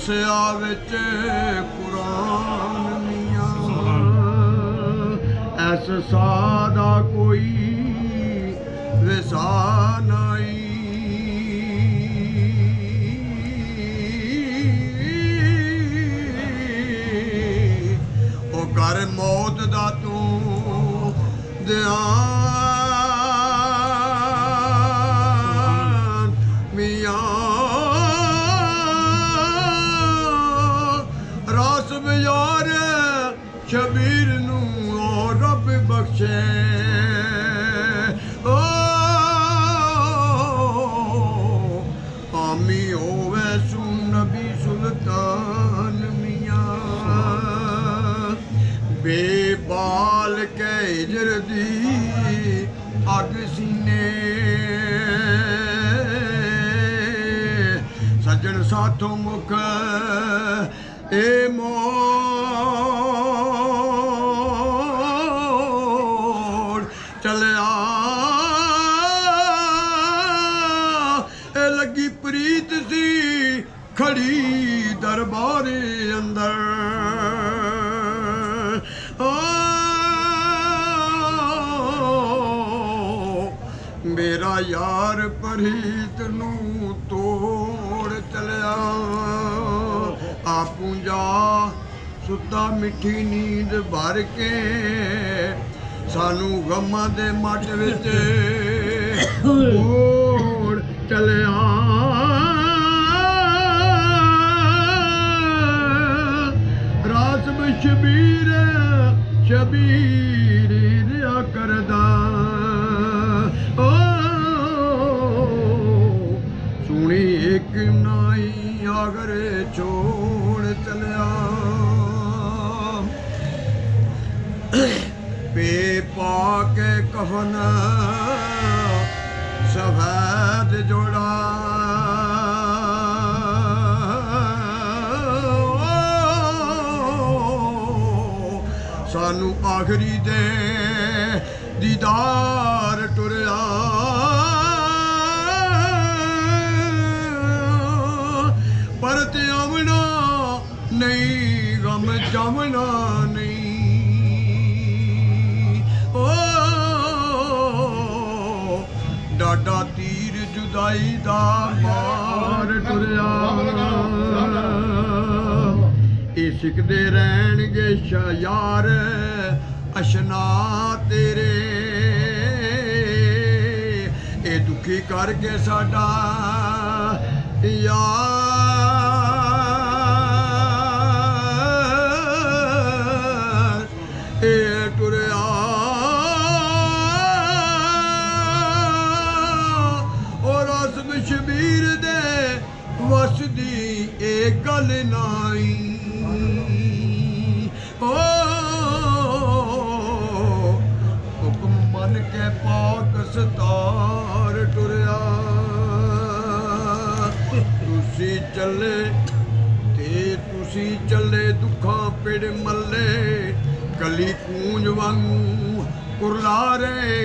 दसिया विच कुरान मियां ऐस सादा कोई विसा नाई ओ कर मौत दा तू ध्यान मियां रास बजार शबीर नू रब बख्शे आमी होवे सुन नबी सुल्तान मियां बेबाल के हिजर दी अग सीने सज्जन साथों मुख ए मोड़ चलिया ए लगी प्रीत सी खड़ी दरबारे अंदर मेरा यार प्रीत नू तोड़ चलिया आपू जा सुता मिठी नींद भर के सानू गमां दे मट विच तोड़ चलिया रास शबीर शबीर रिया करदा सुनी एक नाई आगर छोड़ चलिया पे पाके कफन सफेद जोड़ा सानू आखरी दे दीदार टुरिया पर ते आवना नहीं गम जमना नहीं ओ डाडा तीर जुदाई दा मार टुरिया ये सिकदे रहणगे यार अशना तेरे ए दुखी करके साडा यार ए टुरिया और आसम शबीर दे वस दी ए गल नाई हुक्म मन के पाक सतार टुरिया तुसी चले दुखा पिड़ मल्ले कली कूंज वांगू कुरला रहे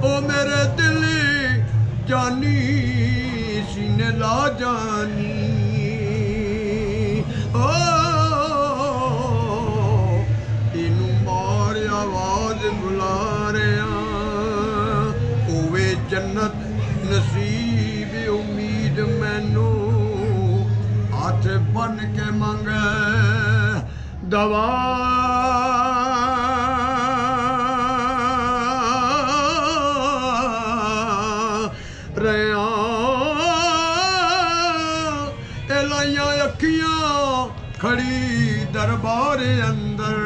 ओ मेरे दिल जानी सीने ला जानी इनू मार आवाज बुला रहा होवे जन्नत नसीब उम्मीद मैनू हाथ बन के मंगे दवा रहा लाइया अखियां खड़ी दरबार अंदर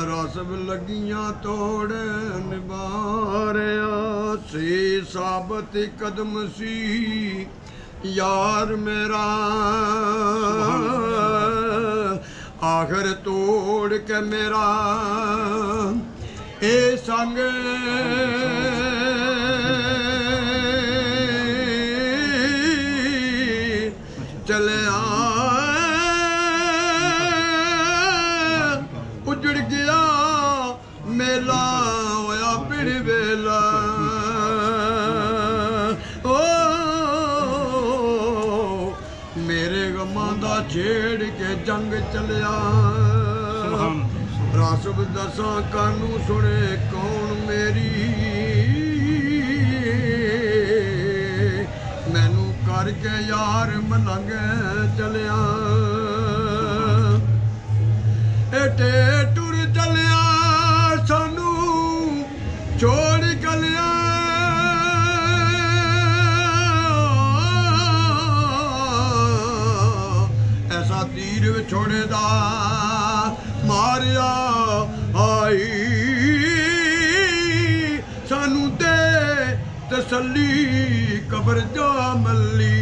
रसब लगियां तोड़न बारिया से साबत कदम सी यार मेरा आखिर तोड़ के मेरा ए संग चले उजड़ गया मेला ਛੇੜ ਕੇ ਜੰਗ ਚਲਿਆ ਰਾਸਬ ਦਸਾਂ ਕਾਨੂੰ ਸੁਣੇ ਕੌਣ ਮੇਰੀ ਮੈਨੂੰ ਕਰਕੇ ਯਾਰ ਮਲੰਗ ਚਲਿਆ ਏਟੇ ਟੁਰ ਚਲਿਆ ਸਾਨੂੰ ਛੋੜ ਗਲਿਆ ਐਸਾ ਤੀਰ ਵਿਛੋੜੇ ਦਾ ਮਾਰਿਆ ਆਈ ਸਾਨੂੰ ਤੇ ਤਸੱਲੀ ਕਬਰ ਜਾ ਮੱਲੀ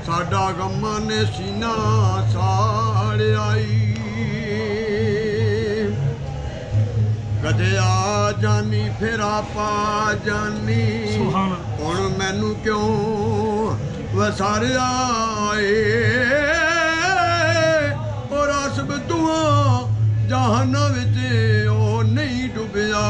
ਸਾਡਾ ਗਮਾਂ ਨੇ ਸੀਨਾ ਸਾੜਿਆਈ ਕਦੇ ਆ ਜਾਨੀ ਫਿਰ ਆਪਾ ਜਾਨੀ ਹੁਣ ਮੈਨੂੰ ਕਿਉਂ ਵਸਾਰਿਆ ਏ ਔਰ ਆਸਬ ਤੂੰ ਜਹਾਨਾਂ ਵਿੱਚ ਉਹ ਨਹੀਂ ਡੁੱਬਿਆ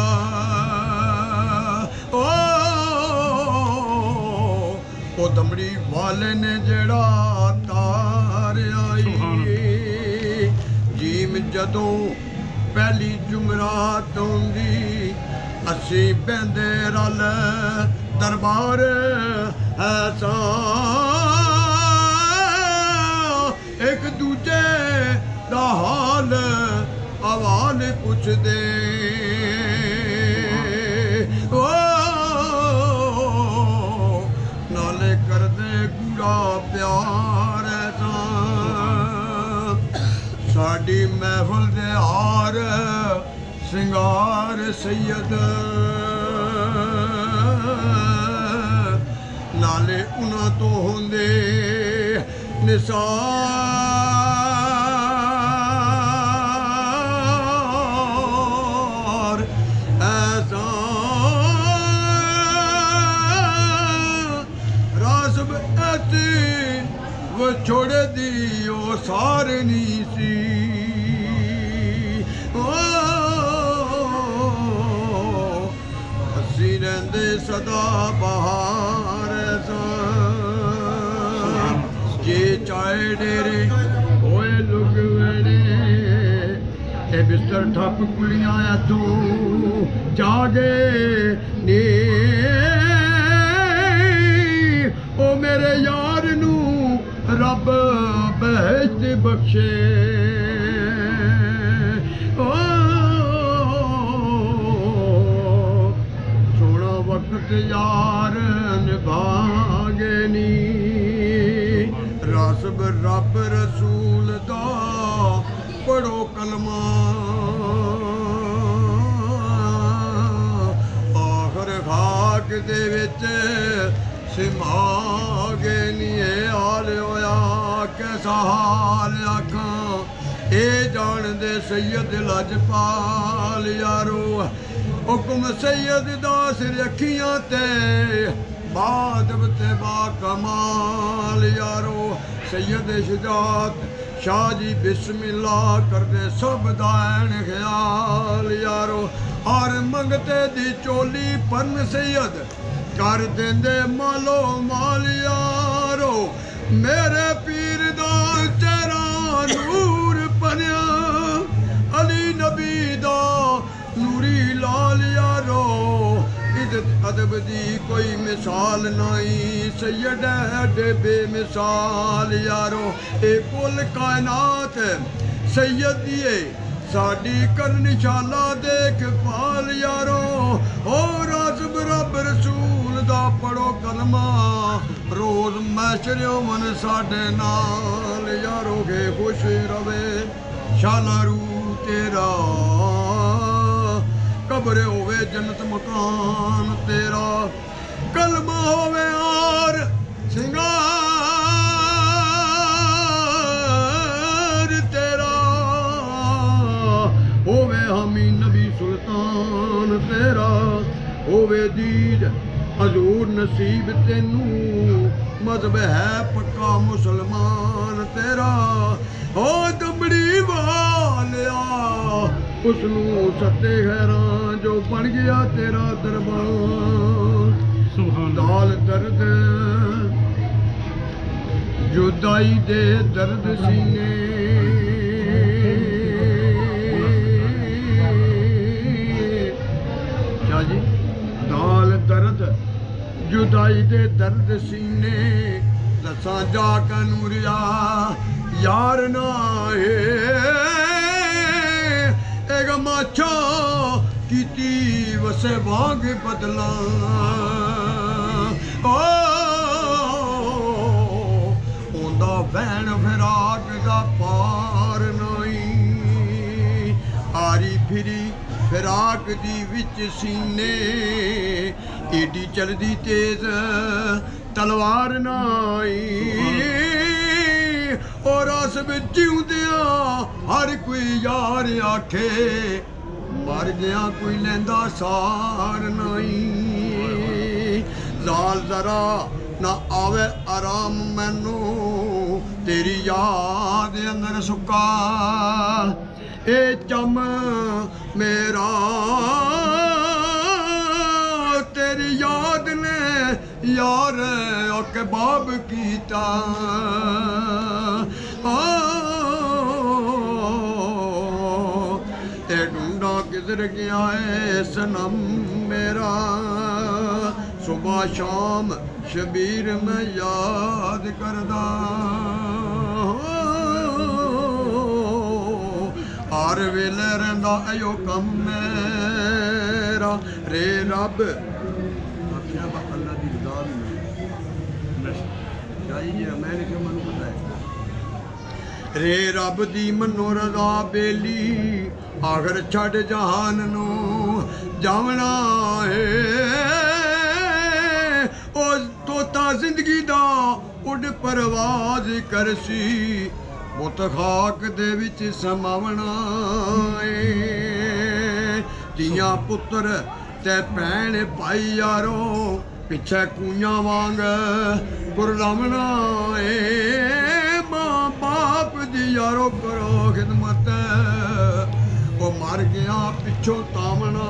ਉਹ ਦਮੜੀ ਵਾਲੇ ਨੇ ਜਿਹੜਾ ਤਾਰਿਆ ਈ ਜੀਮ ਜਦੋਂ ਪਹਿਲੀ ਜੁਮਰਾਤ ਆਉਂਦੀ ਅਸੀਂ ਬਹਿੰਦੇ ਰਲ ਦਰਬਾਰ ਐਸਾ ਇੱਕ ਦੂਜੇ ਦਾ ਹਾਲ ਅਵਾਲ ਪੁੱਛਦੇ ਨਾਲੇ ਕਰਦੇ ਗੂੜਾ ਪਿਆਰ ਐਸਾ ਸਾਡੀ ਮਹਿਫਲ ਦੇ ਹਾਰ ਸਿੰਗਾਰ ਸੈਯਦ ਨਾਲੇ ਉਹਨਾਂ ਤੋਂ ਹੁੰਦੇ ਨਿਸਾਰ ਐਸਾ ਰਾਸਬ ਐਤੀ ਵਿਛੋੜੇ ਦੀ ਉਹ ਸਾਰ ਨਹੀਂ ਸੀ ਅਸੀਂ ਰਹਿੰਦੇ ਸਦਾ ਬਹਾਰ ਜੇ ਚਾਹੇ ਡੇਰੇ ਹੋਏ ਲੁਗਵੜੇ ਇਹ ਬਿਸਤਰ ਠੱਪ ਕੁਲੀਆਂ ਤੂੰ ਜਾਗੇ ਨੀ ਉਹ ਮੇਰੇ ਯਾਰ ਨੂੰ ਰੱਬ ਬਹਿਸ਼ਤ ਬਖਸ਼ੇ ਸੋਹਣਾ ਵਕਤ ਯਾਰ ਨਿਭਾਗੇ ਨੀ ਰਾਸਬ ਰੱਬ ਰਸੂਲ ਦਾ ਪੜੋ ਕਲਮਾ ਆਖਰ ਖਾਕ ਦੇ ਵਿੱਚ ਸਿਮਾਗੇ ਨੀ ਇਹ ਹਾਲ ਹੋਇਆ ਕੈਸਾ ਹਾਲ ਆਖਾਂ ਇਹ ਜਾਣਦੇ ਸੈਯਦ ਲਜਪਾਲ ਯਾਰੋ ਹੁਕਮ ਸੈਯਦ ਦਾ ਸਿਰ ਅੱਖੀਆਂ ਤੇ ਬਾਦਬ ਤੇ ਬਾ ਕਮਾਲ ਯਾਰੋ ਸੈਯਦ ਸ਼ੁਜਾਤ शाह जी बिस्मिल्लाह करदे सब दा ऐन ख्याल यारो हर मंगते दी चोली पन सैयद कर देंदे मालो माल यारो मेरे पीर दा चेहरा नूर पनिया अली नबी दा नूरी लाल यारो इज्जत अदब दी कोई मिसाल नहीं सैयद है बेमिसाल यारो ए कुल कायनात सैयद दिए साडी करनी शाला देख पाल यारो ओ राज़ब रब रसूल दा पढ़ो कलमा रोज मैशर मन साडे नाल यारो के खुश रवे शाला रू तेरा कब्र होवे जन्नत मकान तेरा कलमा होवे और सिंगार तेरा होवे हामी नबी सुल्तान तेरा होवे दीद हजूर नसीब तेनू मजहब है पक्का मुसलमान तेरा हो दमड़ी वालिया उसनू सत्ते खैरां जो बन गया तेरा दरबार दाल दर्द जुदाई दे दर्द सीने क्या जी दाल दर्द जुदाई दे दर्द सीने दसा जा कनूरिया यार ना एक माछा कीती वसे वांग बदला ओंदा भैन फिराक दा पार नहीं आरी फिरी फिराक दी विच सीने एडी चलदी तेज तलवार नाई और अस विच जिउंदिया हर कोई यार आखे मर गया कोई लैंदा सार नहीं जाल जरा ना आवे आराम मैनू तेरी याद अंदर सुक्का ए चम मेरा तेरी याद ने यार अकबाब कीता ते ढूंढा किधर गया है सनम मेरा सुबह शाम शबीर में याद करदा हर वेले रहिंदा अयो कम मेरा रे रब आखिया बा अल्लाह दी रज़ा भी चाहिए मैं लिखे मनु पता है रे रब दी मनो रज़ा बेली आखिर छड़ जहान नू जावना है ओ तोता जिंदगी दा उड़ परवाज करसी मुत खाक दे विच समावना है दियां पुत्र ते भैन भाई यारो पिछे कूइयां वांग कुरलावना है मां बाप दी यारो करो खिदमत वो मर गया पिछों तावना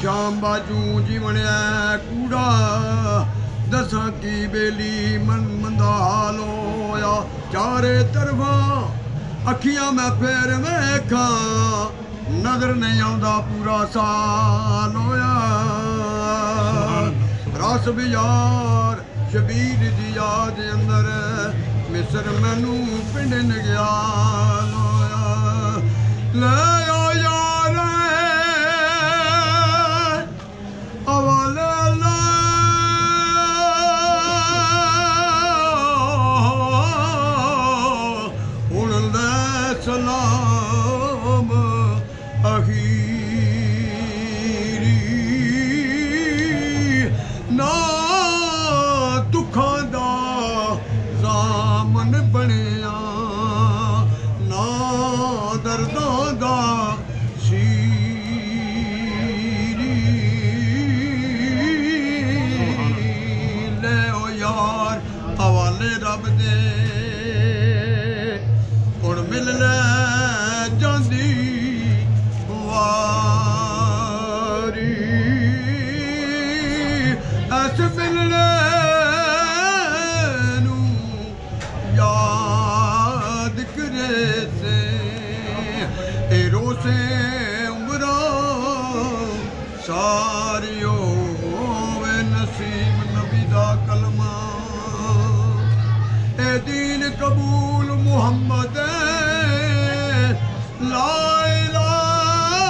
शाम बाजू जीवन कूड़ा दसा की बेली मन मंदा हाल होया चारे तरफा अखियां मैं फिर वेखा नजर नहीं आउंदा पूरा साल होया रस भी यार शबीर दी याद अंदर मिस्र मैनू पिंड नगया होया ले सलाम अखीरी ना दुखां दा ज़ामन बनिया ना दर्दां दा सीरी ले ओ यार हवाले रब दे हुण मिल ले जांदी वारी ऐस मिलने नू याद करे से ए रोसे उमरा सारियो वे नसीब नबी दा कलमा ए दीन कबूल मुहम्मद ला इलाहा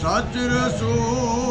सच रसूल